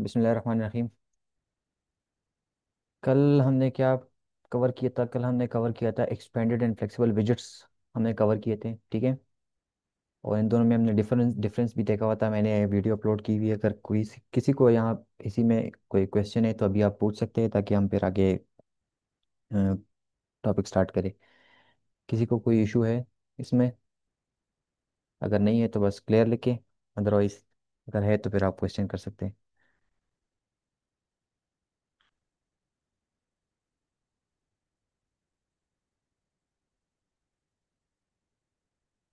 बिस्मिल्लाहिर्रहमानिर्रहीम। कल हमने क्या कवर किया था? कल हमने कवर किया था एक्सपेंडेड एंड फ्लेक्सिबल विजिट्स। हमने कवर किए थे, ठीक है। और इन दोनों में हमने डिफरेंस डिफरेंस भी देखा हुआ था। मैंने वीडियो अपलोड की हुई है। अगर कोई किसी को यहाँ इसी में कोई क्वेश्चन है तो अभी आप पूछ सकते हैं, ताकि हम फिर आगे टॉपिक स्टार्ट करें। किसी को कोई इशू है इसमें? अगर नहीं है तो बस क्लियर लिखे, अदरवाइज अगर है तो फिर आप क्वेश्चन कर सकते हैं।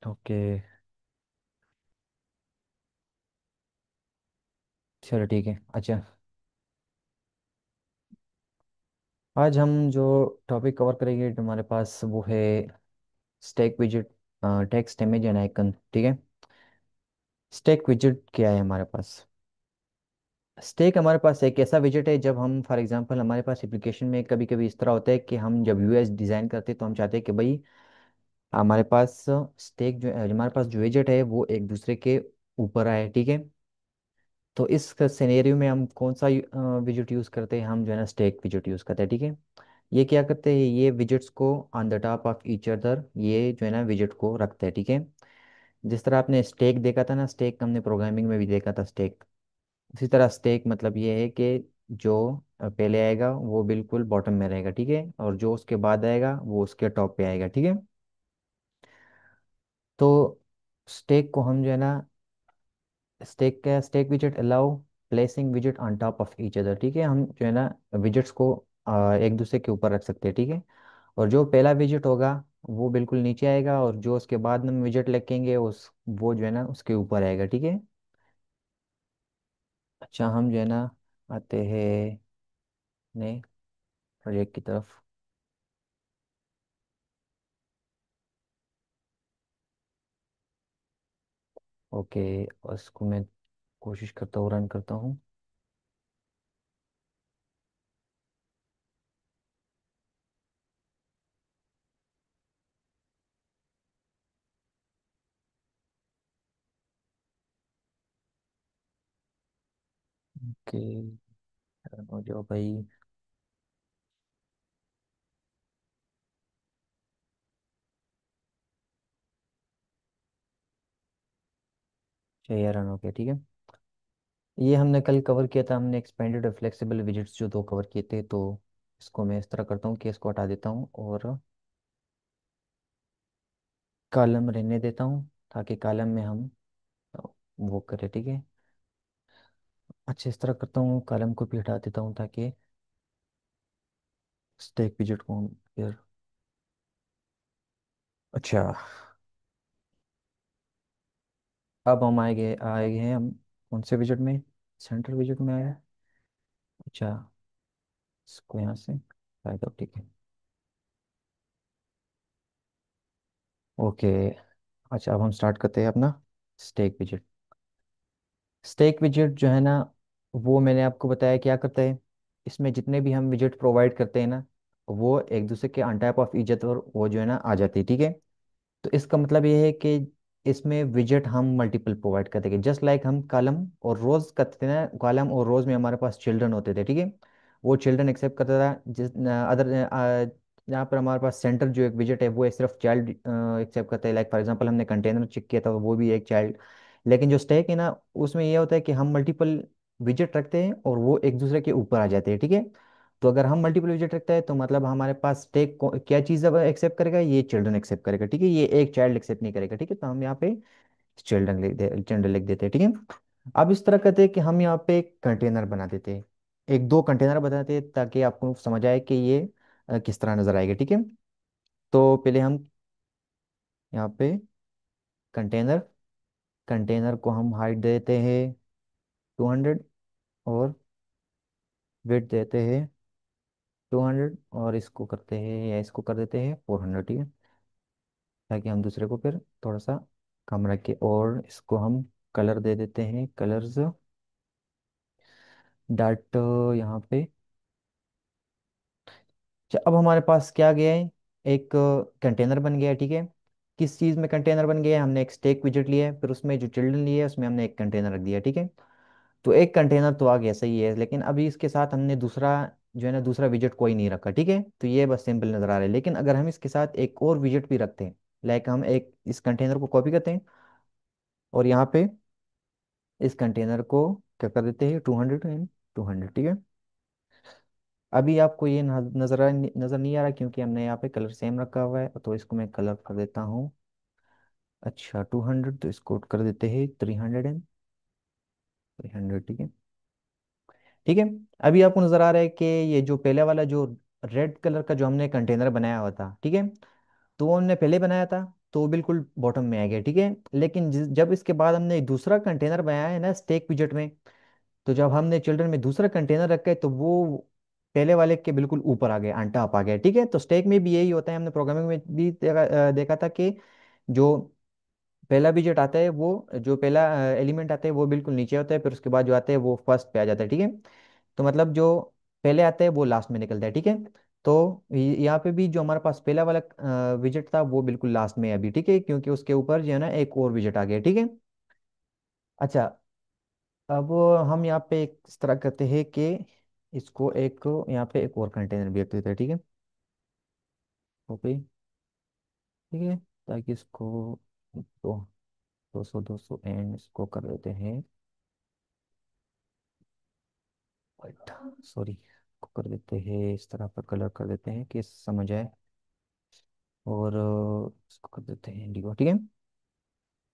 ओके, चलो ठीक है। अच्छा, आज हम जो टॉपिक कवर करेंगे तो हमारे पास वो है stack visit, text image and icon, ठीक है। स्टैक विजिट क्या है हमारे पास? स्टैक हमारे पास एक ऐसा विजिट है, जब हम फॉर एग्जांपल हमारे पास एप्लीकेशन में कभी कभी इस तरह होता है कि हम जब यूएस डिज़ाइन करते हैं तो हम चाहते हैं कि भाई हमारे पास स्टैक जो हमारे पास जो विजिट है वो एक दूसरे के ऊपर आए, ठीक है। तो इस सिनेरियो में हम कौन सा विजिट यूज़ करते हैं? हम जो है ना स्टैक विजिट यूज़ करते हैं, ठीक है। ये क्या करते हैं? ये विजिट्स को on the top of each other, ये जो है ना विजिट को रखते हैं, ठीक है। जिस तरह आपने स्टेक देखा था ना, स्टेक हमने प्रोग्रामिंग में भी देखा था स्टेक। उसी तरह स्टेक मतलब ये है कि जो पहले आएगा वो बिल्कुल बॉटम में रहेगा, ठीक है, और जो उसके बाद आएगा वो उसके टॉप पे आएगा, ठीक है। तो स्टेक को हम जो है ना, stack visit allow placing visit on top of each other, ठीक है। हम जो है ना विजिट्स को एक दूसरे के ऊपर रख सकते हैं, ठीक है। और जो पहला विजिट होगा वो बिल्कुल नीचे आएगा, और जो उसके बाद हम विजिट लिखेंगे उस वो जो है ना उसके ऊपर आएगा, ठीक है। अच्छा, हम जो है ना आते हैं नए प्रोजेक्ट की तरफ। ओके, और इसको मैं कोशिश करता हूँ, रन करता हूँ। ओके, रन हो जाओ भाई। चाहिए, रन हो गया, ठीक है। ये हमने कल कवर किया था, हमने एक्सपेंडेड और फ्लेक्सिबल विजिट्स जो दो कवर किए थे। तो इसको मैं इस तरह करता हूँ कि इसको हटा देता हूँ और कॉलम रहने देता हूँ, ताकि कॉलम में हम वो करें, ठीक है। अच्छा, इस तरह करता हूँ, कॉलम को भी हटा देता हूँ ताकि स्टैक विजिट को हम फिर। अच्छा, अब हम आए गए हैं हम कौन से विजिट में? सेंटर विजिट में आया। अच्छा, इसको यहाँ से फायदा, ठीक है। ओके, अच्छा, अब हम स्टार्ट करते हैं अपना स्टैक विजिट। स्टैक विजिट जो है ना, वो मैंने आपको बताया क्या करता है। इसमें जितने भी हम विजिट प्रोवाइड करते हैं ना, वो एक दूसरे के ऑन टाइप ऑफ इज्जत और वो जो है ना आ जाती है, ठीक है। तो इसका मतलब ये है कि इसमें विजेट हम मल्टीपल प्रोवाइड कर देंगे, जस्ट लाइक हम कॉलम और रोज करते थे ना। कॉलम और रोज में हमारे पास चिल्ड्रन होते थे, ठीक है। वो चिल्ड्रन एक्सेप्ट करता था। जिस अदर जहाँ पर हमारे पास सेंटर जो एक विजेट है वो एक सिर्फ चाइल्ड एक्सेप्ट करता है। लाइक फॉर एग्जांपल हमने कंटेनर चेक किया था, वो भी एक चाइल्ड। लेकिन जो स्टैक है ना, उसमें यह होता है कि हम मल्टीपल विजेट रखते हैं और वो एक दूसरे के ऊपर आ जाते हैं, ठीक है। तो अगर हम मल्टीपल विजिट रखते हैं तो मतलब हमारे पास स्टेक क्या चीज़ अब एक्सेप्ट करेगा? ये चिल्ड्रन एक्सेप्ट करेगा, ठीक है। ये एक चाइल्ड एक्सेप्ट नहीं करेगा, ठीक है। तो हम यहाँ पे चिल्ड्रन लिख देते हैं, ठीक है। अब इस तरह करते हैं कि हम यहाँ पे एक कंटेनर बना देते हैं, एक दो कंटेनर बनाते हैं, ताकि आपको समझ आए कि ये किस तरह नजर आएगा, ठीक है। तो पहले हम यहाँ पे कंटेनर कंटेनर को हम हाइट देते हैं 200, और वेट देते हैं 200, और इसको करते हैं या इसको कर देते हैं 400, ठीक है। ताकि हम दूसरे को फिर थोड़ा सा कम रखें, और इसको हम कलर दे देते हैं, कलर्स डॉट यहाँ पे। अब हमारे पास क्या आ गया है? एक कंटेनर बन गया है, ठीक है। किस चीज़ में कंटेनर बन गया है? हमने एक स्टेक विजिट लिया है, फिर उसमें जो चिल्ड्रन लिया है उसमें हमने एक कंटेनर रख दिया, ठीक है। तो एक कंटेनर तो आ गया, सही है, लेकिन अभी इसके साथ हमने दूसरा जो है ना दूसरा विजेट कोई नहीं रखा, ठीक है, तो ये बस सिंपल नज़र आ रहा है। लेकिन अगर हम इसके साथ एक और विजेट भी रखते हैं, लाइक हम एक इस कंटेनर को कॉपी करते हैं और यहाँ पे इस कंटेनर को क्या कर देते हैं, 200 ठीक है। अभी आपको ये नज़र नहीं आ रहा क्योंकि हमने यहाँ पे कलर सेम रखा हुआ है, तो इसको मैं कलर कर देता हूँ। अच्छा 200, तो इसको कर देते हैं 300 ठीक है। ठीक है, अभी आपको नज़र आ रहा है कि ये जो पहले वाला जो रेड कलर का जो हमने कंटेनर बनाया हुआ था, ठीक है, तो वो हमने पहले बनाया था, तो वो बिल्कुल बॉटम में आ गया, ठीक है। लेकिन जब इसके बाद हमने दूसरा कंटेनर बनाया है ना स्टेक विजेट में, तो जब हमने चिल्ड्रन में दूसरा कंटेनर रखा है तो वो पहले वाले के बिल्कुल ऊपर आ गया, अंटा आप आ गया, ठीक है। तो स्टेक में भी यही होता है, हमने प्रोग्रामिंग में भी देखा था कि जो पहला विजेट आता है वो जो पहला एलिमेंट आता है वो बिल्कुल नीचे होता है, फिर उसके बाद जो आता है वो फर्स्ट पे आ जाता है, ठीक है। तो मतलब जो पहले आता है वो लास्ट में निकलता है, ठीक है। तो यहाँ पे भी जो हमारे पास पहला वाला विजेट था वो बिल्कुल लास्ट में है अभी, ठीक है, क्योंकि उसके ऊपर जो है ना एक और विजेट आ गया, ठीक है। अच्छा, अब हम यहाँ पे इस तरह करते हैं कि इसको एक यहाँ पे एक और कंटेनर भी रख देते हैं, ठीक है। ओके, ठीक है, ताकि इसको दो 200 एंड इसको कर देते हैं वाइट, सॉरी, कर देते हैं इस तरह पर कलर कर देते हैं कि समझ आए। और इसको कर देते हैं इंडिगो, ठीक है।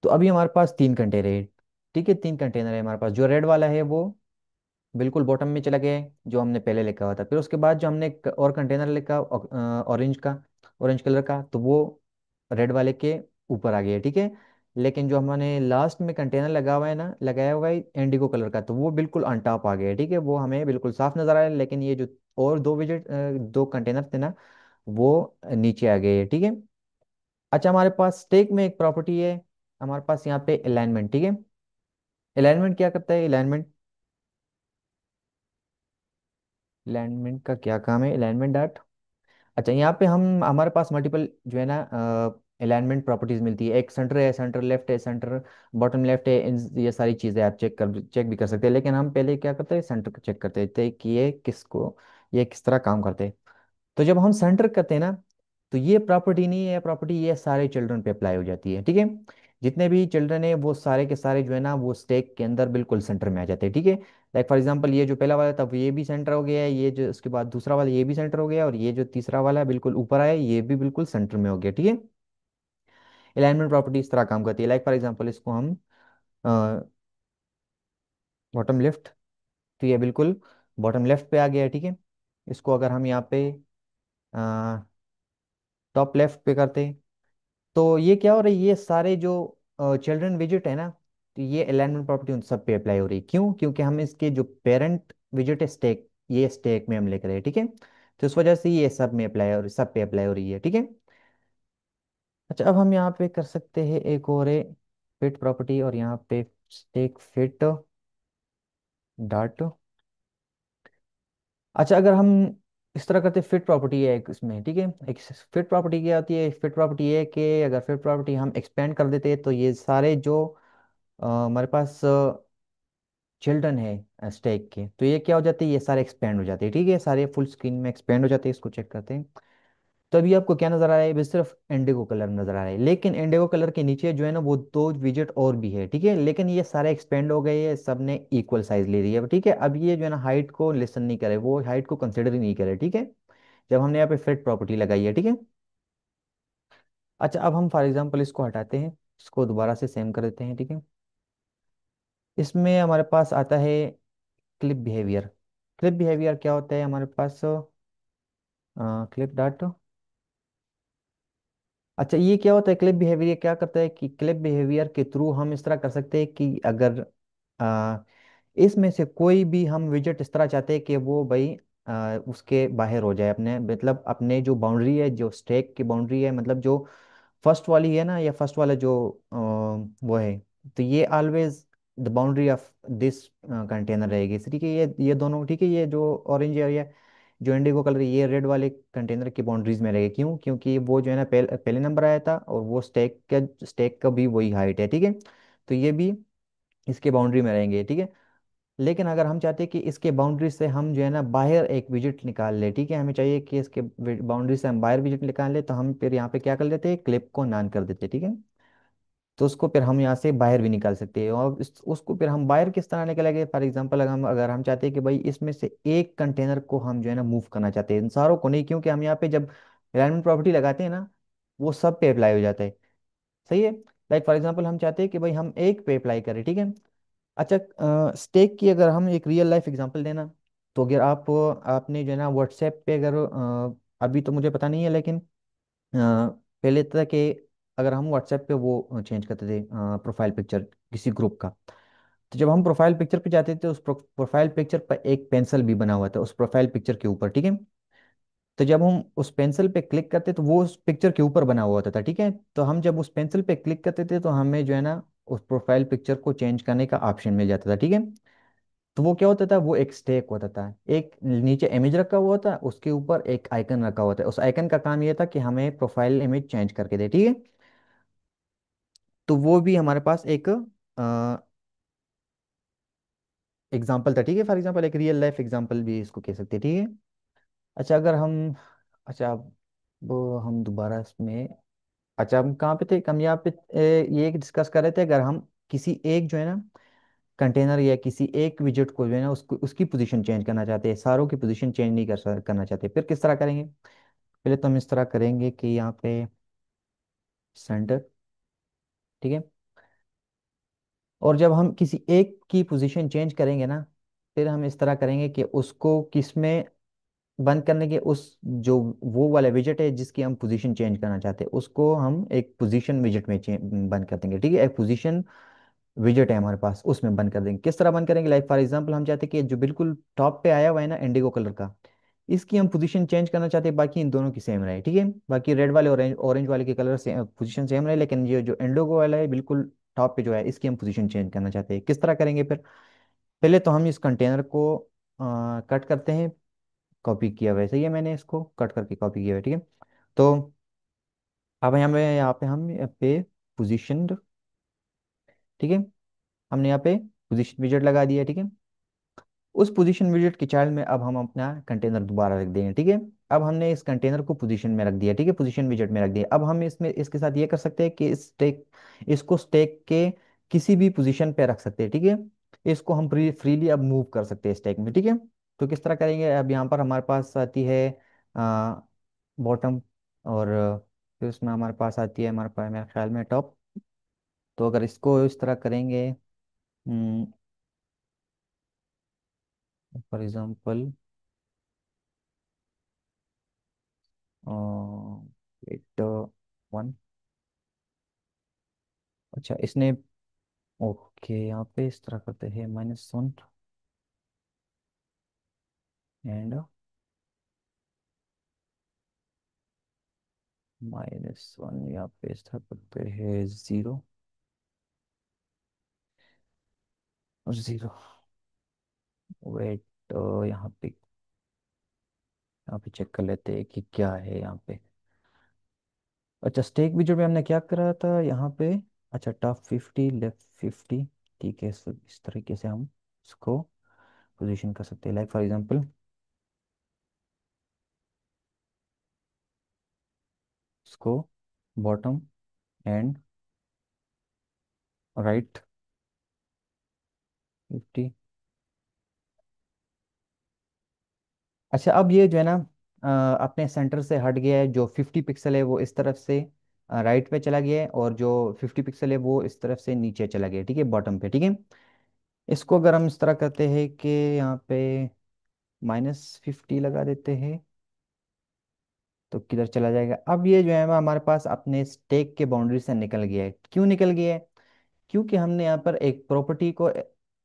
तो अभी हमारे पास तीन कंटेनर है, ठीक है, तीन कंटेनर है हमारे पास। जो रेड वाला है वो बिल्कुल बॉटम में चला गया है, जो हमने पहले लिखा हुआ था। फिर उसके बाद जो हमने एक और कंटेनर लिखा ऑरेंज का, ऑरेंज कलर का, तो वो रेड वाले के ऊपर आ गया है, ठीक है। लेकिन जो हमने लास्ट में कंटेनर लगा हुआ है ना, लगाया हुआ है इंडिगो कलर का, तो वो बिल्कुल ऑन टॉप आ गया है, ठीक है, वो हमें बिल्कुल साफ नजर आ रहा है। लेकिन ये जो और दो कंटेनर थे ना, वो नीचे आ गए हैं, ठीक है। अच्छा, हमारे पास स्टेक में एक प्रॉपर्टी है हमारे पास यहाँ पे अलाइनमेंट, ठीक है। अलाइनमेंट क्या करता है, अलाइनमेंट, अलाइनमेंट का क्या काम है, अलाइनमेंट डॉट। अच्छा, यहाँ पे हम हमारे पास मल्टीपल जो है ना अलाइनमेंट प्रॉपर्टीज मिलती है। एक सेंटर है, सेंटर लेफ्ट है, सेंटर बॉटम लेफ्ट है, ये सारी चीज़ें आप चेक भी कर सकते हैं। लेकिन हम पहले क्या करते हैं, सेंटर को चेक करते थे कि ये किस तरह काम करते हैं। तो जब हम सेंटर करते हैं ना, तो ये प्रॉपर्टी नहीं है, प्रॉपर्टी ये सारे चिल्ड्रन पे अप्लाई हो जाती है, ठीक है। जितने भी चिल्ड्रन है वो सारे के सारे जो है ना वो स्टेक के अंदर बिल्कुल सेंटर में आ जाते हैं, ठीक है। लाइक फॉर एग्जांपल ये जो पहला वाला था वो ये भी सेंटर हो गया है, ये जो उसके बाद दूसरा वाला ये भी सेंटर हो गया, और ये जो तीसरा वाला है बिल्कुल ऊपर आया ये भी बिल्कुल सेंटर में हो गया, ठीक है। अलाइनमेंट प्रॉपर्टी इस तरह काम करती है। लाइक फॉर एग्जांपल इसको हम बॉटम लेफ्ट, तो ये बिल्कुल बॉटम लेफ्ट पे आ गया है, ठीक है। इसको अगर हम यहाँ पे टॉप लेफ्ट पे करते हैं, तो ये क्या हो रहा है, ये सारे जो चिल्ड्रन विजिट है ना, तो ये अलाइनमेंट प्रॉपर्टी उन सब पे अप्लाई हो रही है। क्यों? क्योंकि हम इसके जो पेरेंट विजिट है स्टैक, ये स्टैक में हम लिख रहे हैं, ठीक है। तो इस वजह से ये सब पे अप्लाई हो रही है, ठीक है। अच्छा, अब हम यहाँ पे कर सकते हैं एक और है फिट प्रॉपर्टी, और यहाँ पे स्टैक फिट डॉट। अच्छा, अगर हम इस तरह करते, फिट प्रॉपर्टी है एक इसमें, ठीक है। एक फिट प्रॉपर्टी क्या होती है, फिट प्रॉपर्टी है कि अगर फिट प्रॉपर्टी हम एक्सपेंड कर देते हैं तो ये सारे जो हमारे पास चिल्ड्रन है स्टैक के, तो ये क्या हो जाते हैं, ये सारे एक्सपेंड हो जाते हैं, ठीक है, सारे फुल स्क्रीन में एक्सपेंड हो जाते हैं। इसको चेक करते हैं, तो अभी आपको क्या नजर आ रहा है, बस सिर्फ इंडिगो कलर नजर आ रहा है। लेकिन इंडिगो कलर के नीचे जो है ना वो दो विजेट और भी है, ठीक है, लेकिन ये सारे एक्सपेंड हो गए हैं, सब ने इक्वल साइज ले रही है, ठीक है। अब ये जो है ना हाइट को लिसन नहीं करे, वो हाइट को कंसिडर ही नहीं करे, ठीक है, जब हमने यहाँ पे फिट प्रॉपर्टी लगाई है, ठीक है। अच्छा, अब हम फॉर एग्जांपल इसको हटाते हैं, इसको दोबारा से सेम कर देते हैं, ठीक है। इसमें हमारे पास आता है क्लिप बिहेवियर। क्लिप बिहेवियर क्या होता है हमारे पास, क्लिप डॉट। अच्छा, ये क्या होता है क्लिप बिहेवियर, क्या करता है कि क्लिप बिहेवियर के थ्रू हम इस तरह कर सकते हैं कि अगर इसमें से कोई भी हम विजेट इस तरह चाहते हैं कि वो भाई उसके बाहर हो जाए, अपने मतलब अपने जो बाउंड्री है, जो स्टैक की बाउंड्री है, मतलब जो फर्स्ट वाली है ना, या फर्स्ट वाला जो वो है, तो ये always the boundary of this container रहेगी, ठीक है। ये दोनों, ठीक है, ये जो ऑरेंज एरिया, जो इंडिगो कलर, ये रेड वाले कंटेनर की बाउंड्रीज में रहेगी। क्यों? क्योंकि वो जो है ना पहले नंबर आया था, और वो स्टैक का भी वही हाइट है, ठीक है। तो ये भी इसके बाउंड्री में रहेंगे, ठीक है। लेकिन अगर हम चाहते हैं कि इसके बाउंड्री से हम जो है ना बाहर एक विजिट निकाल ले, ठीक है, हमें चाहिए कि इसके बाउंड्री से हम बाहर विजिट निकाल ले, तो हम फिर यहाँ पे क्या कर लेते हैं, क्लिप को नान कर देते हैं, ठीक है। तो उसको फिर हम यहाँ से बाहर भी निकाल सकते हैं, और उसको फिर हम बाहर किस तरह निकालेंगे, फॉर एग्जांपल अगर हम चाहते हैं कि भाई इसमें से एक कंटेनर को हम जो है ना मूव करना चाहते हैं, इन सारों को नहीं, क्योंकि हम यहाँ पे जब अलाइनमेंट प्रॉपर्टी लगाते हैं ना, वो सब पे अप्लाई हो जाता है। सही है। लाइक फॉर एग्जांपल हम चाहते हैं कि भाई हम एक पे अप्लाई करें, ठीक है। अच्छा, स्टेक की अगर हम एक रियल लाइफ एग्जांपल देना, तो अगर आपने जो है ना व्हाट्सएप पे अगर अभी तो मुझे पता नहीं है, लेकिन पहले था कि अगर हम व्हाट्सएप पे वो चेंज करते थे प्रोफाइल पिक्चर किसी ग्रुप का, तो जब हम प्रोफाइल पिक्चर पे जाते थे, उस प्रोफाइल पिक्चर पर एक पेंसिल भी बना हुआ था उस प्रोफाइल पिक्चर के ऊपर, ठीक है। तो जब हम उस पेंसिल पे क्लिक करते तो वो उस पिक्चर के ऊपर बना हुआ होता था, ठीक है। तो हम जब उस पेंसिल पे क्लिक करते थे तो हमें जो है ना उस प्रोफाइल पिक्चर को चेंज करने का ऑप्शन मिल जाता था, ठीक है। तो वो क्या होता था, वो एक स्टेक होता था, एक नीचे इमेज रखा हुआ होता, उसके ऊपर एक आइकन रखा हुआ था, उस आइकन का काम ये था कि हमें प्रोफाइल इमेज चेंज करके दे, ठीक है। तो वो भी हमारे पास एक एग्जाम्पल था, ठीक है, फॉर एग्जाम्पल एक रियल लाइफ एग्जाम्पल भी इसको कह सकते हैं, ठीक है। अच्छा अगर हम अच्छा अब वो हम दोबारा इसमें, अच्छा हम कहाँ पे थे, हम यहाँ पे ये डिस्कस कर रहे थे, अगर हम किसी एक जो है ना कंटेनर या किसी एक विजिट को जो है ना उसको उसकी पोजीशन चेंज करना चाहते हैं, सारों की पोजीशन चेंज नहीं करना चाहते, फिर किस तरह करेंगे। पहले तो हम इस तरह करेंगे कि यहाँ पे सेंटर, ठीक है। और जब हम किसी एक की पोजीशन चेंज करेंगे ना, फिर हम इस तरह करेंगे कि उसको किस में बंद करने के, उस जो वो वाला विजिट है जिसकी हम पोजीशन चेंज करना चाहते हैं, उसको हम एक पोजीशन विजिट में बंद कर देंगे, ठीक है। एक पोजीशन विजिट है हमारे पास, उसमें बंद कर देंगे। किस तरह बंद करेंगे, लाइक फॉर एग्जांपल हम चाहते हैं कि जो बिल्कुल टॉप पे आया हुआ है ना इंडिगो कलर का, इसकी हम पोजीशन चेंज करना चाहते हैं, बाकी इन दोनों की सेम रहे, ठीक है। बाकी रेड वाले ऑरेंज ऑरेंज वाले के कलर से पोजीशन सेम रहे, लेकिन ये जो इंडिगो वाला है बिल्कुल टॉप पे जो है, इसकी हम पोजीशन चेंज करना चाहते हैं। किस तरह करेंगे फिर, पहले तो हम इस कंटेनर को कट करते हैं, कॉपी किया वैसे ही है, मैंने इसको कट करके कॉपी किया है, ठीक है। तो अब यहाँ पे पोजीशन, ठीक है, हमने यहाँ पे पोजीशन विजेट लगा दिया, ठीक है। उस पोजीशन विजेट के चाइल्ड में अब हम अपना कंटेनर दोबारा रख देंगे, ठीक है। अब हमने इस कंटेनर को पोजीशन में रख दिया, ठीक है, पोजीशन विजेट में रख दिया। अब हम इसमें इसके साथ ये कर सकते हैं कि इसको स्टैक के किसी भी पोजीशन पे रख सकते हैं, ठीक है। इसको हम फ्रीली अब मूव कर सकते हैं स्टैक में, ठीक है। तो किस तरह करेंगे, अब यहाँ पर हमारे पास आती है बॉटम, और फिर उसमें हमारे पास आती है, हमारे पास मेरे ख्याल में टॉप। तो अगर इसको इस तरह करेंगे, फॉर एग्जांपल एट वन, अच्छा इसने, ओके यहाँ पे इस तरह करते हैं -1 एंड -1, यहाँ पे इस तरह करते हैं 0 और 0। वेट, यहाँ पे चेक कर लेते हैं कि क्या है यहाँ पे। अच्छा स्टेक विजिट में हमने क्या करा था यहाँ पे, अच्छा टॉप 50 लेफ्ट 50, ठीक है। इस तरीके से हम इसको पोजीशन कर सकते हैं, लाइक फॉर एग्जांपल इसको बॉटम एंड राइट 50। अच्छा अब ये जो है ना अपने सेंटर से हट गया है, जो 50 पिक्सल है वो इस तरफ से राइट पे चला गया है, और जो 50 पिक्सल है वो इस तरफ से नीचे चला गया है, ठीक है, बॉटम पे, ठीक है। इसको अगर हम इस तरह करते हैं कि यहाँ पे -50 लगा देते हैं, तो किधर चला जाएगा। अब ये जो है वो हमारे पास अपने स्टेक के बाउंड्री से निकल गया है। क्यों निकल गया है, क्योंकि हमने यहाँ पर एक प्रॉपर्टी को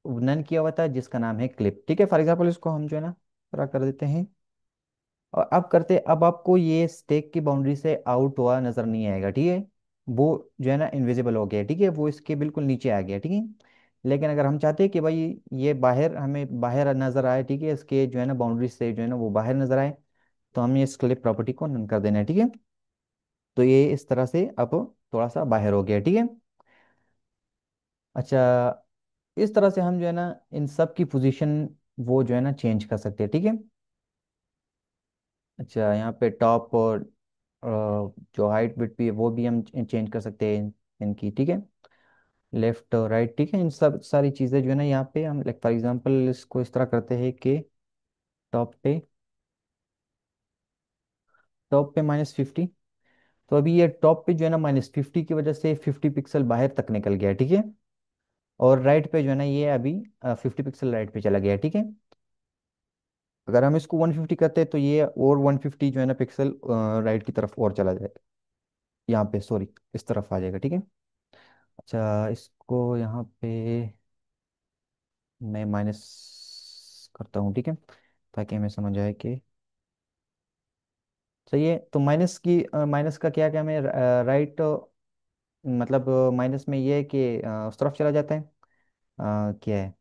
नन किया हुआ था जिसका नाम है क्लिप, ठीक है। फॉर एग्जाम्पल इसको हम जो है ना पूरा कर देते हैं, और अब आपको ये स्टेक की बाउंड्री से आउट हुआ नजर नहीं आएगा, ठीक है। वो जो है ना इनविजिबल हो गया, ठीक है, वो इसके बिल्कुल नीचे आ गया, ठीक है। लेकिन अगर हम चाहते हैं कि भाई ये बाहर, हमें बाहर नजर आए, ठीक है, इसके जो है ना बाउंड्री से जो है ना वो बाहर नजर आए, तो हमें इस क्लिप प्रॉपर्टी को नन कर देना है, ठीक है। तो ये इस तरह से अब थोड़ा सा बाहर हो गया, ठीक है। अच्छा इस तरह से हम जो है ना इन सब की पोजीशन वो जो है ना चेंज कर सकते हैं, ठीक है। अच्छा, यहाँ पे टॉप और जो हाइट विड्थ भी है वो भी हम चेंज कर सकते हैं इनकी, ठीक है। लेफ्ट और राइट, ठीक है। इन सब सारी चीज़ें जो है ना यहाँ पे हम लाइक फॉर एग्जांपल इसको इस तरह करते हैं कि टॉप पे टॉप पे -50। तो अभी ये टॉप पे जो है ना -50 की वजह से 50 पिक्सल बाहर तक निकल गया है, ठीक है। और राइट पे जो है ना ये अभी 50 पिक्सल राइट पे चला गया है, ठीक है। अगर हम इसको 150 करते हैं तो ये और 150 जो है ना पिक्सल राइट की तरफ और चला जाएगा, यहाँ पे सॉरी इस तरफ आ जाएगा, ठीक है। अच्छा, इसको यहाँ पे मैं माइनस करता हूँ, ठीक है, ताकि हमें समझ आए कि सही है। तो माइनस का क्या क्या में राइट, मतलब माइनस में ये है कि उस तरफ चला जाता है, क्या है,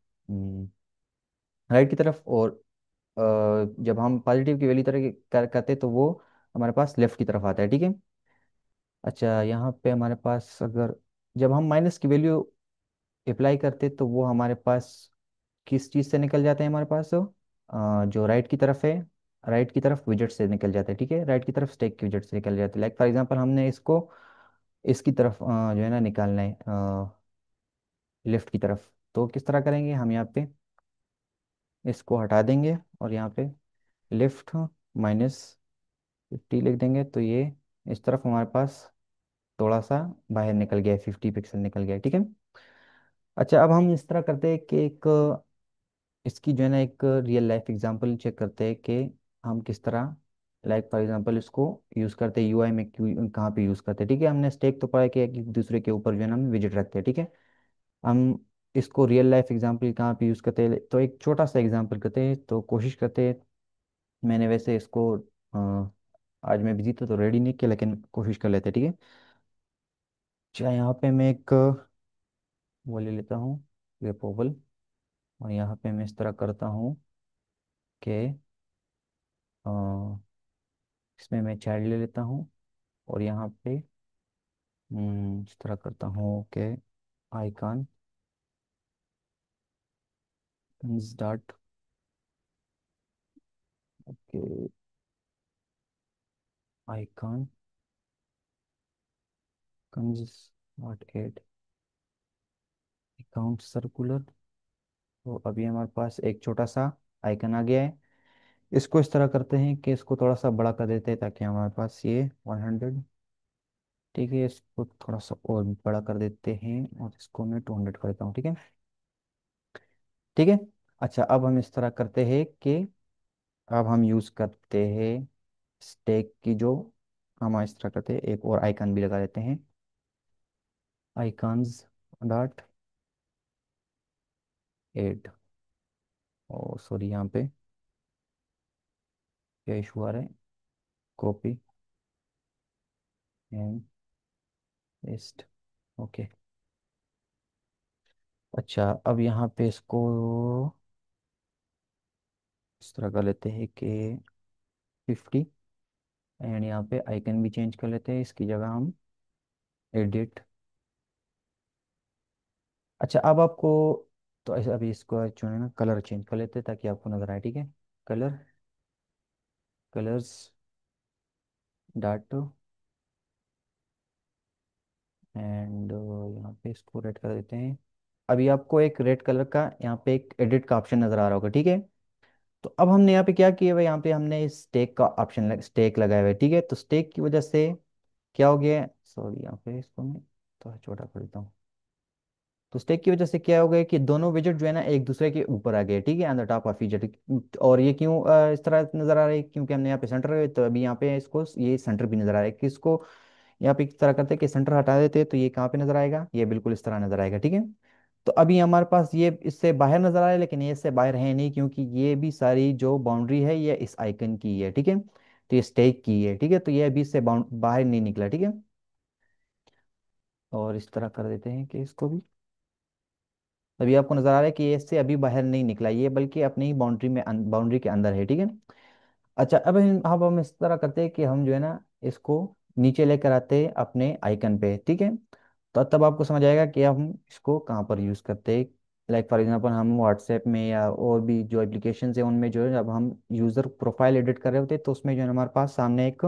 राइट की तरफ। और जब हम पॉजिटिव की वैल्यू तरह करते तो वो हमारे पास लेफ्ट की तरफ आता है, ठीक है। अच्छा, यहाँ पे हमारे पास अगर जब हम माइनस की वैल्यू अप्लाई करते तो वो हमारे पास किस चीज़ से निकल जाते हैं, हमारे पास जो राइट की तरफ है, राइट की तरफ विजेट से निकल जाते हैं, ठीक है। राइट की तरफ स्टेक के विजेट से निकल जाते हैं। लाइक फॉर एग्जांपल हमने इसको इसकी तरफ जो है ना निकालना है लेफ्ट की तरफ, तो किस तरह करेंगे हम, यहाँ पे इसको हटा देंगे और यहाँ पे लेफ्ट -50 लिख देंगे, तो ये इस तरफ हमारे पास थोड़ा सा बाहर निकल गया है, 50 पिक्सल निकल गया है, ठीक है। अच्छा, अब हम इस तरह करते हैं कि एक इसकी जो है ना एक रियल लाइफ एग्जांपल चेक करते हैं कि हम किस तरह लाइक फॉर एग्जांपल इसको यूज़ करते हैं यूआई में, क्यों कहाँ पे यूज़ करते हैं, ठीक है। हमने स्टेक तो पढ़ा किया कि दूसरे के ऊपर जो है ना हम विजिट रखते हैं, ठीक है। हम इसको रियल लाइफ एग्जांपल कहाँ पे यूज़ करते हैं, तो एक छोटा सा एग्जांपल करते हैं, तो कोशिश करते हैं। मैंने वैसे इसको आज मैं बिजी था तो रेडी नहीं किया, लेकिन कोशिश कर लेते हैं, ठीक है। अच्छा, यहाँ पे मैं एक वो ले लेता हूँ रेपोवल, और यहाँ पे मैं इस तरह करता हूँ कि अ, इसमें मैं चाइल्ड ले लेता हूँ, और यहाँ पे इस तरह करता हूँ कि आइकन डॉट, ओके, आइकन कंज डॉट एड अकाउंट सर्कुलर। तो अभी हमारे पास एक छोटा सा आइकन आ गया है। इसको इस तरह करते हैं कि इसको थोड़ा सा बड़ा कर देते हैं ताकि हमारे पास ये 100, ठीक है। इसको थोड़ा सा और बड़ा कर देते हैं और इसको मैं 200 कर देता हूँ, ठीक है। ठीक है। अच्छा, अब हम इस तरह करते हैं कि अब हम यूज़ करते हैं स्टेक की जो, हम इस तरह करते हैं एक और आइकन भी लगा देते हैं, आइकन्स डॉट एड। ओ सॉरी, यहाँ पे क्या इशू आ रहा है, कॉपी एंड पेस्ट, ओके। अच्छा, अब यहाँ पे इसको इस तरह कर लेते हैं कि 50, एंड यहाँ पे आइकन भी चेंज कर लेते हैं, इसकी जगह हम एडिट। अच्छा, अब आपको तो ऐसे अभी इसको जो है ना कलर चेंज कर लेते हैं ताकि आपको नजर आए, ठीक है। कलर, कलर्स डॉट, एंड यहाँ पे इसको रेड कर देते हैं। अभी आपको एक रेड कलर का यहाँ पे एक एडिट का ऑप्शन नजर आ रहा होगा, ठीक है। तो अब हमने यहाँ पे क्या किया हुआ है, यहाँ पे हमने स्टेक का ऑप्शन स्टेक लगाया हुआ है, ठीक है। तो स्टेक की वजह से क्या हो गया, सॉरी यहाँ पे इसको मैं थोड़ा छोटा कर देता हूँ। तो स्टेक की वजह से क्या हो गया कि दोनों विजेट जो है ना एक दूसरे के ऊपर आ गए, ठीक है, ऑन द टॉप ऑफ विजेट। और ये क्यों इस तरह नजर आ रहा है, क्योंकि हमने यहाँ पे सेंटर है, तो अभी यहाँ पे इसको ये सेंटर भी नजर आ रहा है कि इसको यहाँ पे इस तरह करते हैं कि सेंटर हटा देते हैं तो ये कहाँ पे नजर आएगा, ये बिल्कुल इस तरह नजर आएगा, ठीक है। तो अभी हमारे पास ये इससे बाहर नजर आ रहा है, लेकिन ये इससे बाहर है नहीं, क्योंकि ये भी सारी जो बाउंड्री है ये इस आइकन की है, ठीक है। तो ये स्टेक की है, ठीक है। तो ये अभी इससे बाहर नहीं निकला, ठीक है। और इस तरह कर देते हैं कि इसको भी अभी आपको नजर आ रहा है कि ये इससे अभी बाहर नहीं निकला, ये बल्कि अपनी ही बाउंड्री में बाउंड्री के अंदर है, ठीक है। अच्छा, अब हम इस तरह करते हैं कि हम जो है ना इसको नीचे लेकर आते हैं अपने आइकन पे, ठीक है। तो तब आपको समझ आएगा कि हम इसको कहाँ पर यूज़ करते हैं, लाइक फॉर एग्जांपल हम व्हाट्सएप में या और भी जो एप्लीकेशन है उनमें जो है जब हम यूज़र प्रोफाइल एडिट कर रहे होते हैं तो उसमें जो है हमारे पास सामने एक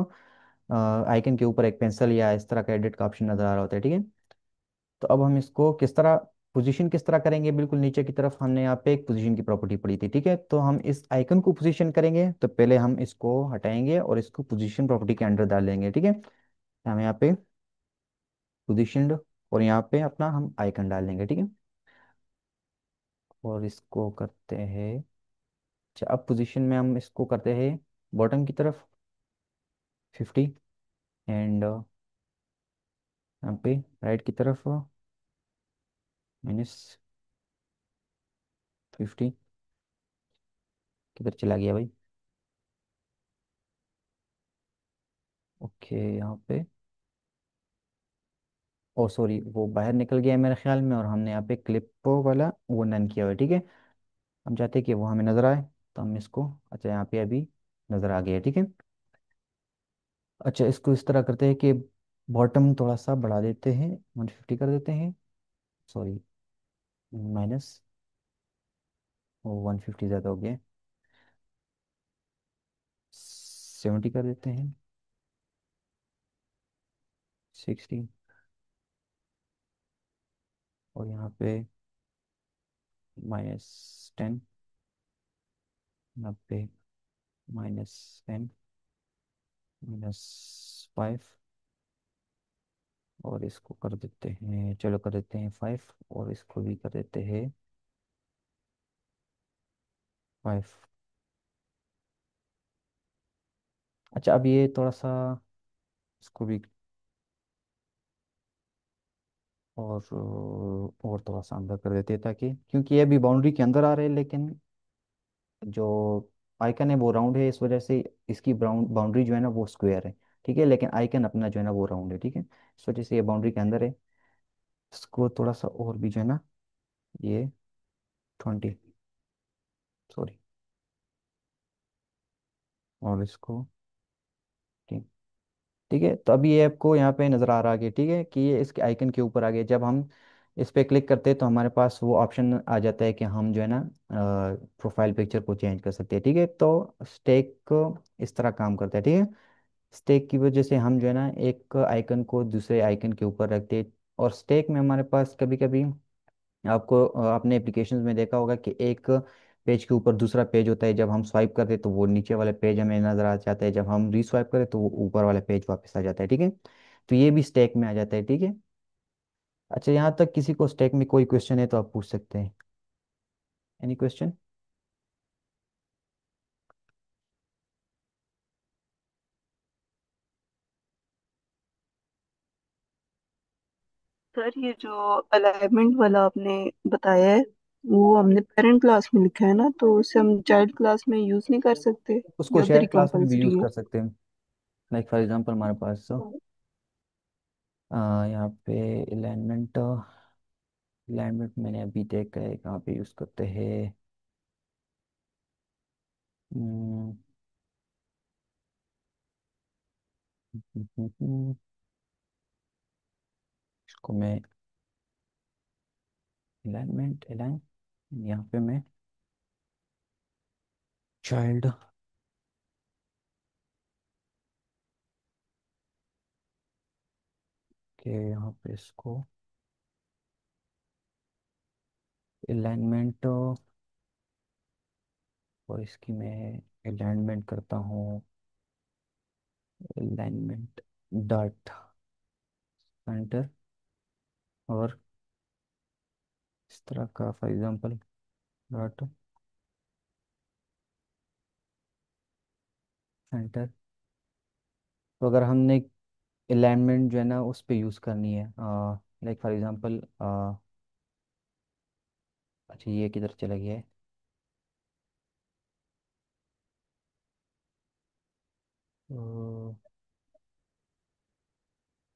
आइकन के ऊपर एक पेंसिल या इस तरह का एडिट का ऑप्शन नज़र आ रहा होता है, ठीक है। तो अब हम इसको किस तरह पोजीशन किस तरह करेंगे, बिल्कुल नीचे की तरफ हमने यहाँ पे एक पोजीशन की प्रॉपर्टी पड़ी थी, ठीक है। तो हम इस आइकन को पोजीशन करेंगे तो पहले हम इसको हटाएंगे और इसको पोजीशन प्रॉपर्टी के अंडर डाल देंगे, ठीक है। हम यहाँ पे पोजीशनड और यहाँ पे अपना हम आइकन डाल देंगे, ठीक है। और इसको करते हैं, अच्छा अब पोजीशन में हम इसको करते हैं बॉटम की तरफ 50, एंड यहाँ पे राइट की तरफ -50। किधर चला गया भाई? ओके यहाँ पे, ओ सॉरी वो बाहर निकल गया है मेरे ख्याल में, और हमने यहाँ पे क्लिप वाला वो नन किया हुआ है, ठीक है। हम चाहते हैं कि वो हमें नज़र आए, तो हम इसको, अच्छा यहाँ पे अभी नज़र आ गया है, ठीक है। अच्छा इसको इस तरह करते हैं कि बॉटम थोड़ा सा बढ़ा देते हैं, 150 कर देते हैं, सॉरी माइनस, वो 150 ज़्यादा हो गया, 70 कर देते हैं, 60, और यहाँ पे -10, 90, -10, -5, और इसको कर देते हैं, चलो कर देते हैं 5, और इसको भी कर देते हैं 5। अच्छा अब ये थोड़ा सा इसको भी और थोड़ा सा अंदर कर देते हैं, ताकि क्योंकि ये भी बाउंड्री के अंदर आ रहे हैं, लेकिन जो आइकन है वो राउंड है, इस वजह से इसकी बाउंड्री जो है ना वो स्क्वायर है, ठीक है। लेकिन आइकन अपना जो है ना वो राउंड है, ठीक है। इस वजह से ये बाउंड्री के अंदर है। इसको थोड़ा सा और भी जो है ना, ये 20, सॉरी, और इसको 10, ठीक है। तो अभी ये आपको यहाँ पे नज़र आ रहा है, ठीक है, कि ये इसके आइकन के ऊपर आ गया। जब हम इस पे क्लिक करते हैं तो हमारे पास वो ऑप्शन आ जाता है कि हम जो है ना प्रोफाइल पिक्चर को चेंज कर सकते हैं, ठीक है। तो स्टेक इस तरह काम करता है, ठीक है। स्टेक की वजह से हम जो है ना एक आइकन को दूसरे आइकन के ऊपर रखते हैं, और स्टेक में हमारे पास कभी कभी आपको अपने एप्लीकेशंस में देखा होगा कि एक पेज के ऊपर दूसरा पेज होता है, जब हम स्वाइप करते हैं तो वो नीचे वाला पेज हमें नजर आ जाता है, जब हम रीस्वाइप करें तो वो ऊपर वाला पेज वापस आ जाता है, ठीक है। तो ये भी स्टैक में आ जाता है, ठीक है। अच्छा यहाँ तक किसी को स्टैक में कोई क्वेश्चन है तो आप पूछ सकते हैं, एनी क्वेश्चन? सर ये जो अलाइनमेंट वाला आपने बताया है वो हमने पेरेंट क्लास में लिखा है ना, तो उसे हम चाइल्ड क्लास में यूज नहीं कर सकते उसको या उधर शेयर ही क्लास में भी यूज़ कंपलसरी है? कर सकते हैं। लाइक फॉर एग्जांपल हमारे पास यहाँ पे अलाइनमेंट, अलाइनमेंट मैंने अभी देखा है कहाँ पे यूज़ करते हैं। हम्म, इसको मैं अलाइनमेंट अलाइन, यहाँ पे मैं चाइल्ड के यहाँ पे इसको अलाइनमेंट, और इसकी मैं अलाइनमेंट करता हूँ अलाइनमेंट डॉट सेंटर, और इस तरह का फॉर एग्जांपल डॉट सेंटर। तो अगर हमने अलाइनमेंट जो है ना उस पे यूज़ करनी है, लाइक फॉर एग्जांपल, अच्छा ये किधर चला गया है?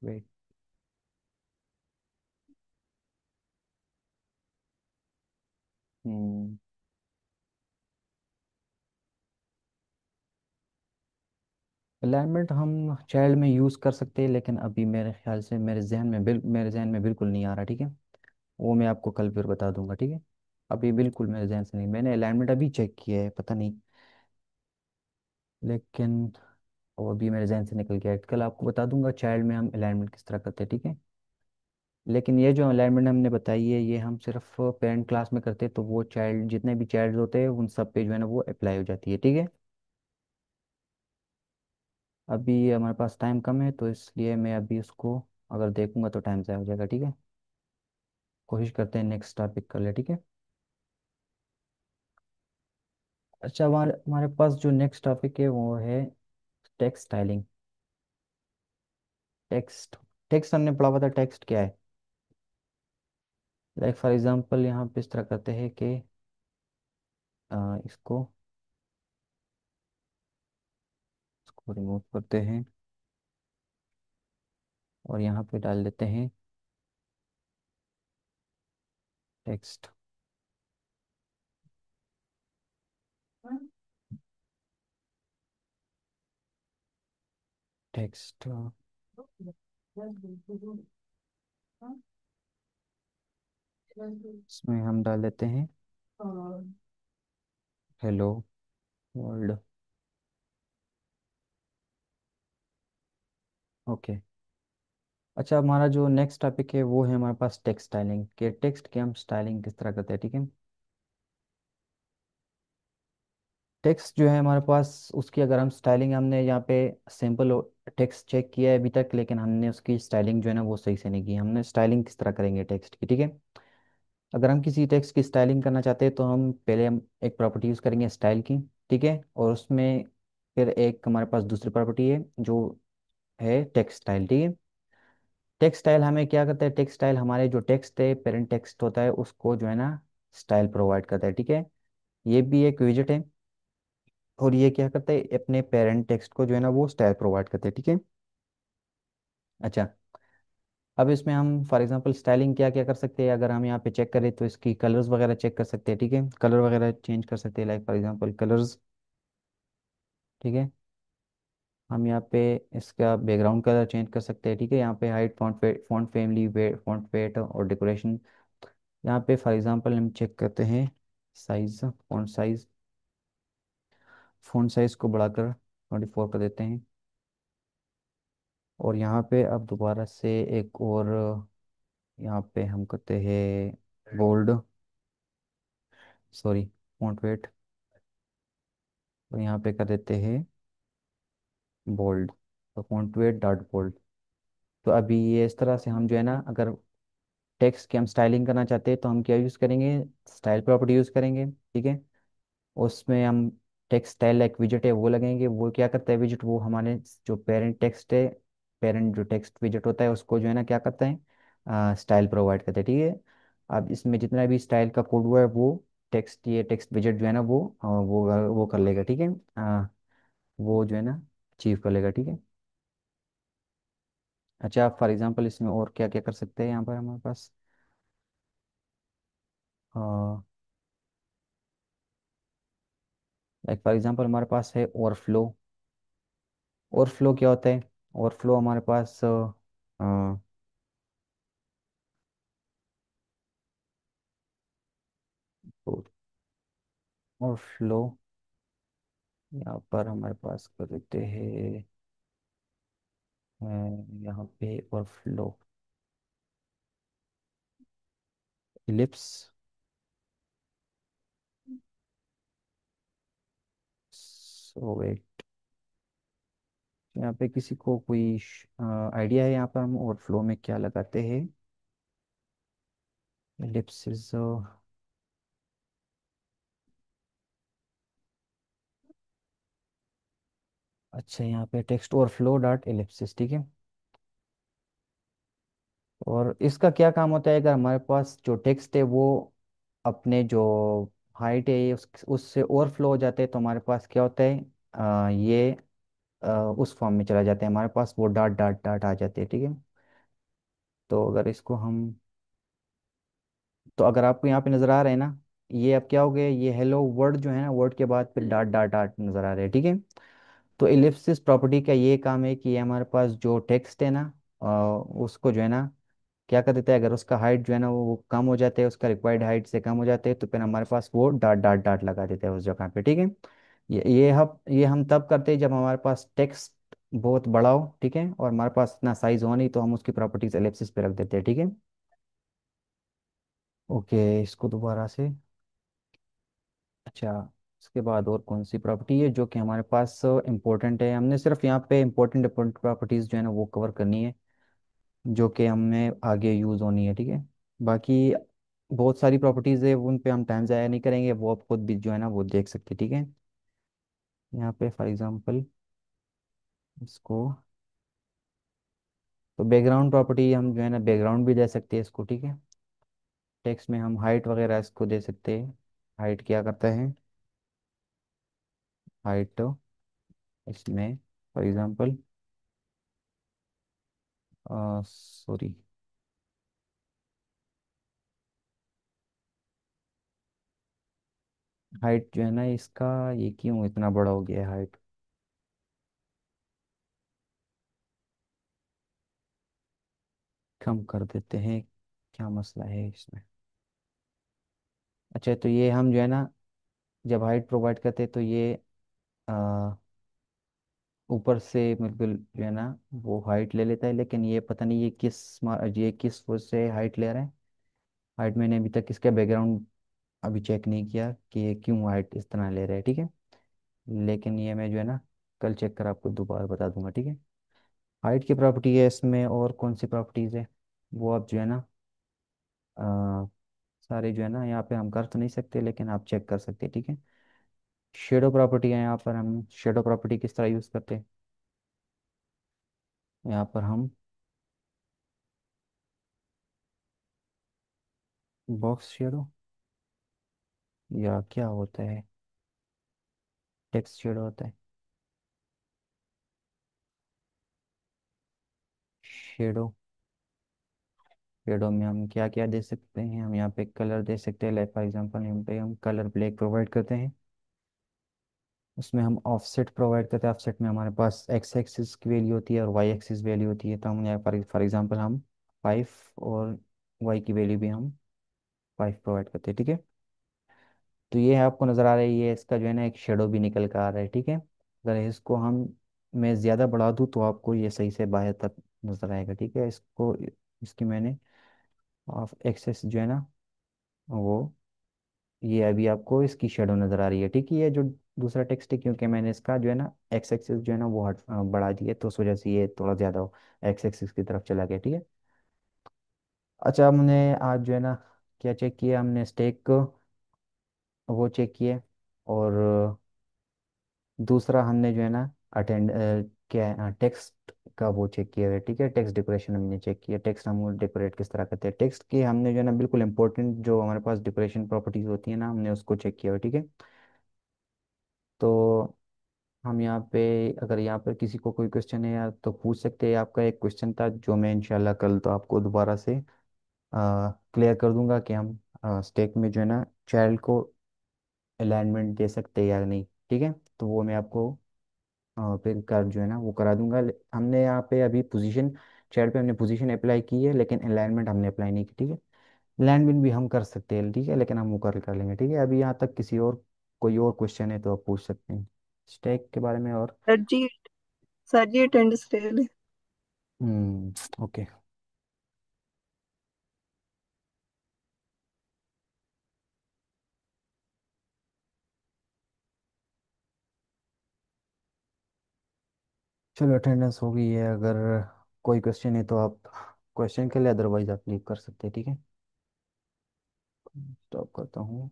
वेट, अलाइनमेंट हम चाइल्ड में यूज़ कर सकते हैं, लेकिन अभी मेरे ख्याल से मेरे जहन में बिल्कुल नहीं आ रहा, ठीक है। वो मैं आपको कल फिर बता दूंगा, ठीक है। अभी बिल्कुल मेरे जहन से नहीं, मैंने अलाइनमेंट अभी चेक किया है, पता नहीं, लेकिन वो अभी मेरे जहन से निकल गया। कल आपको बता दूंगा चाइल्ड में हम अलाइनमेंट किस तरह करते हैं, ठीक है। लेकिन ये जो अलाइनमेंट हमने बताई है ये हम सिर्फ पेरेंट क्लास में करते हैं, तो वो चाइल्ड, जितने भी चाइल्ड होते हैं उन सब पे जो है ना वो अप्लाई हो जाती है, ठीक है। अभी हमारे पास टाइम कम है तो इसलिए मैं अभी उसको अगर देखूंगा तो टाइम ज़ाया हो जाएगा, ठीक है। कोशिश करते हैं नेक्स्ट टॉपिक कर ले, ठीक है। अच्छा, हमारे हमारे पास जो नेक्स्ट टॉपिक है वो है टेक्स्ट स्टाइलिंग। टेक्स्ट टेक्स्ट हमने पढ़ा हुआ था, टेक्स्ट क्या है। लाइक फॉर एग्जांपल यहाँ पे इस तरह करते हैं कि इसको इसको रिमूव करते हैं और यहाँ पे डाल देते हैं टेक्स्ट। टेक्स्ट इसमें हम डाल देते हैं हेलो वर्ल्ड। ओके। अच्छा, हमारा जो नेक्स्ट टॉपिक है वो है हमारे पास टेक्स्ट स्टाइलिंग के। टेक्स्ट की हम स्टाइलिंग किस तरह करते हैं, ठीक है। टेक्स्ट जो है हमारे पास, उसकी अगर हम स्टाइलिंग, हमने यहाँ पे सिंपल टेक्स्ट चेक किया है अभी तक, लेकिन हमने उसकी स्टाइलिंग जो है ना वो सही से नहीं की। हमने स्टाइलिंग किस तरह करेंगे टेक्स्ट की, ठीक है। अगर हम किसी टेक्स्ट की स्टाइलिंग करना चाहते हैं तो हम पहले हम एक प्रॉपर्टी यूज़ करेंगे स्टाइल की, ठीक है। और उसमें फिर एक हमारे पास दूसरी प्रॉपर्टी है जो है टेक्स्ट स्टाइल, ठीक है। टेक्स्ट स्टाइल हमें क्या करता है, टेक्स्ट स्टाइल हमारे जो टेक्स्ट है, पेरेंट टेक्स्ट होता है, उसको जो है ना स्टाइल प्रोवाइड करता है, ठीक है। ये भी एक विजेट है और ये क्या करता है, अपने पेरेंट टेक्स्ट को जो है ना वो स्टाइल प्रोवाइड करते हैं, ठीक है। अच्छा, अब इसमें हम फॉर एग्जांपल स्टाइलिंग क्या क्या कर सकते हैं, अगर हम यहाँ पे चेक करें तो इसकी कलर्स वगैरह चेक कर सकते हैं, ठीक है। कलर वगैरह चेंज कर सकते हैं, लाइक फॉर एग्जांपल कलर्स, ठीक है। हम यहाँ पे इसका बैकग्राउंड कलर चेंज कर सकते हैं, ठीक है। यहाँ पे height, font family, weight, font weight और डेकोरेशन। यहाँ पे फॉर एग्जांपल हम चेक करते हैं साइज, फ़ॉन्ट साइज को बढ़ाकर 24 कर देते हैं। और यहाँ पे अब दोबारा से एक और, यहाँ पे हम करते हैं बोल्ड, सॉरी, फ़ॉन्ट वेट, और यहाँ पे कर देते हैं बोल्ड। तो फ़ॉन्ट वेट डॉट बोल्ड। तो अभी ये इस तरह से हम जो है ना, अगर टेक्स्ट की हम स्टाइलिंग करना चाहते हैं तो हम क्या यूज़ करेंगे, स्टाइल प्रॉपर्टी यूज़ करेंगे, ठीक है। उसमें हम टेक्स्ट स्टाइल एक विजेट है वो लगेंगे। वो क्या करता है विजेट, वो हमारे जो पेरेंट टेक्स्ट है, पेरेंट जो टेक्स्ट विजेट होता है उसको जो है ना क्या करता है, स्टाइल प्रोवाइड करता है, ठीक है। अब इसमें जितना भी स्टाइल का कोड हुआ है वो टेक्स्ट, ये टेक्स्ट विजेट जो है ना वो कर लेगा, ठीक है। वो जो है ना अचीव कर लेगा, ठीक है। अच्छा, आप फॉर एग्जांपल इसमें और क्या क्या कर सकते हैं, यहाँ पर हमारे पास लाइक फॉर एग्जांपल हमारे पास है ओवरफ्लो। ओवरफ्लो क्या होता है, ओवरफ्लो हमारे पास ओवरफ्लो यहाँ पर हमारे पास कर देते हैं यहाँ पे ओवरफ्लो इलिप्स। सो वेट, यहाँ पे किसी को कोई आइडिया है, यहाँ पर हम ओवरफ्लो में क्या लगाते हैं। इलिप्सिस, अच्छा, यहाँ पे टेक्स्ट ओवरफ्लो डॉट इलिप्सिस, ठीक है। और इसका क्या काम होता है, अगर हमारे पास जो टेक्स्ट है वो अपने जो हाइट है उससे ओवरफ्लो हो जाते हैं तो हमारे पास क्या होता है, ये उस फॉर्म में चला जाता है, हमारे पास वो डॉट डॉट डॉट आ जाते हैं, ठीक है। तो अगर इसको हम, तो अगर आपको यहाँ पे नज़र आ रहा है ना, ये अब क्या हो गया, ये हेलो वर्ड जो है ना, वर्ड के बाद फिर डॉट डॉट डॉट नज़र आ रहे हैं, ठीक है। तो इलिप्सिस प्रॉपर्टी का ये काम है कि ये हमारे पास जो टेक्स्ट है ना, उसको जो है ना क्या कर देता है, अगर उसका हाइट जो है ना वो कम हो जाते हैं, उसका रिक्वायर्ड हाइट से कम हो जाते हैं, तो फिर हमारे पास वो डाट डाट डाट लगा देता है उस जगह पे, ठीक है। ये हम तब करते हैं जब हमारे पास टेक्स्ट बहुत बड़ा हो, ठीक है, और हमारे पास इतना साइज हो नहीं, तो हम उसकी प्रॉपर्टीज एलिप्सिस पे रख देते हैं, ठीक है। ओके, इसको दोबारा से। अच्छा, इसके बाद और कौन सी प्रॉपर्टी है जो कि हमारे पास इंपॉर्टेंट है, हमने सिर्फ यहाँ पे इंपॉर्टेंट इंपॉर्टेंट प्रॉपर्टीज जो है ना वो कवर करनी है, जो कि हमें आगे यूज़ होनी है, ठीक है। बाकी बहुत सारी प्रॉपर्टीज़ है, उन पे हम टाइम ज़ाया नहीं करेंगे, वो आप खुद भी जो है ना वो देख सकते हैं, ठीक है। यहाँ पे फॉर एग्जांपल इसको, तो बैकग्राउंड प्रॉपर्टी हम जो है ना बैकग्राउंड भी दे सकते हैं इसको, ठीक है। टेक्स्ट में हम हाइट वगैरह इसको दे सकते हैं। हाइट क्या करता है, हाइट इसमें फॉर एग्जांपल, सॉरी, हाइट जो है ना इसका, ये क्यों इतना बड़ा हो गया है हाइट, कम कर देते हैं, क्या मसला है इसमें। अच्छा, तो ये हम जो है ना जब हाइट प्रोवाइड करते हैं, तो ये आ, ऊपर से बिल्कुल जो है ना वो हाइट ले लेता है, लेकिन ये पता नहीं ये किस वजह से हाइट ले रहा है। हाइट मैंने अभी तक इसका बैकग्राउंड अभी चेक नहीं किया कि ये क्यों हाइट इस तरह ले रहा है, ठीक है। लेकिन ये मैं जो है ना कल चेक कर आपको दोबारा बता दूंगा, ठीक है। हाइट की प्रॉपर्टी है इसमें, और कौन सी प्रॉपर्टीज़ है वो आप जो है ना आ, सारे जो है ना यहाँ पे हम कर तो नहीं सकते, लेकिन आप चेक कर सकते हैं, ठीक है। शेडो प्रॉपर्टी है, यहाँ पर हम शेडो प्रॉपर्टी किस तरह यूज़ करते हैं, यहाँ पर हम बॉक्स शेडो, या क्या होता है, टेक्स्ट शेडो होता है। शेडो, शेडो में हम क्या क्या दे सकते हैं, हम यहाँ पे कलर दे सकते हैं, लाइक फॉर एग्जांपल यहाँ पे हम कलर ब्लैक प्रोवाइड करते हैं। उसमें हम ऑफसेट प्रोवाइड करते हैं, ऑफसेट में हमारे पास एक्स एक्सिस की वैल्यू होती है और वाई एक्सिस वैल्यू होती है, तो हम यहाँ फॉर एग्जांपल हम 5 और वाई की वैल्यू भी हम 5 प्रोवाइड करते हैं, ठीक है। तो ये है, आपको नज़र आ रहा है, ये इसका जो है ना एक शेडो भी निकल कर आ रहा है, ठीक है। अगर इसको हम मैं ज़्यादा बढ़ा दूँ तो आपको ये सही से बाहर तक नज़र आएगा, ठीक है। इसको, इसकी मैंने ऑफ एक्सेस जो है ना वो, ये अभी आपको इसकी शेडो नज़र आ रही है, ठीक है। ये जो दूसरा टेक्स्ट है, क्योंकि मैंने इसका जो है ना एक्स एक्सिस जो है ना वो बढ़ा दिया, तो उस वजह से ये थोड़ा ज़्यादा एक्स एक्सिस की तरफ चला गया, ठीक है। अच्छा, हमने आज जो है ना क्या चेक किया, हमने स्टेक वो चेक किए, और दूसरा हमने जो है ना अटेंड क्या टेक्स्ट का वो चेक किया है, ठीक है। टेक्स्ट डेकोरेशन हमने चेक किया, टेक्स्ट हम डेकोरेट किस तरह करते हैं, टेक्स्ट की हमने जो है ना बिल्कुल इंपॉर्टेंट जो हमारे पास डेकोरेशन प्रॉपर्टीज होती है ना, हमने उसको चेक किया है, ठीक है। तो हम यहाँ पे, अगर यहाँ पर किसी को कोई क्वेश्चन है यार तो पूछ सकते हैं। आपका एक क्वेश्चन था जो मैं इंशाल्लाह कल तो आपको दोबारा से क्लियर कर दूंगा कि हम स्टेक में जो है ना चाइल्ड को अलाइनमेंट दे सकते हैं या नहीं, ठीक है। तो वो मैं आपको फिर कर जो है ना वो करा दूंगा। हमने यहाँ पे अभी पोजीशन, चैट पे हमने पोजीशन अप्लाई की है, लेकिन अलाइनमेंट हमने अप्लाई नहीं की, ठीक है। अलाइनमेंट भी हम कर सकते हैं, ठीक है, लेकिन हम वो कर लेंगे, ठीक है। अभी यहाँ तक किसी और कोई और क्वेश्चन है तो आप पूछ सकते हैं स्टैक के बारे में और। सर जी, सर जी अटेंडेंस ले ले। ओके, चलो अटेंडेंस हो गई है। अगर कोई क्वेश्चन है तो आप क्वेश्चन के लिए, अदरवाइज आप लीव कर सकते हैं, ठीक है। स्टॉप करता हूँ।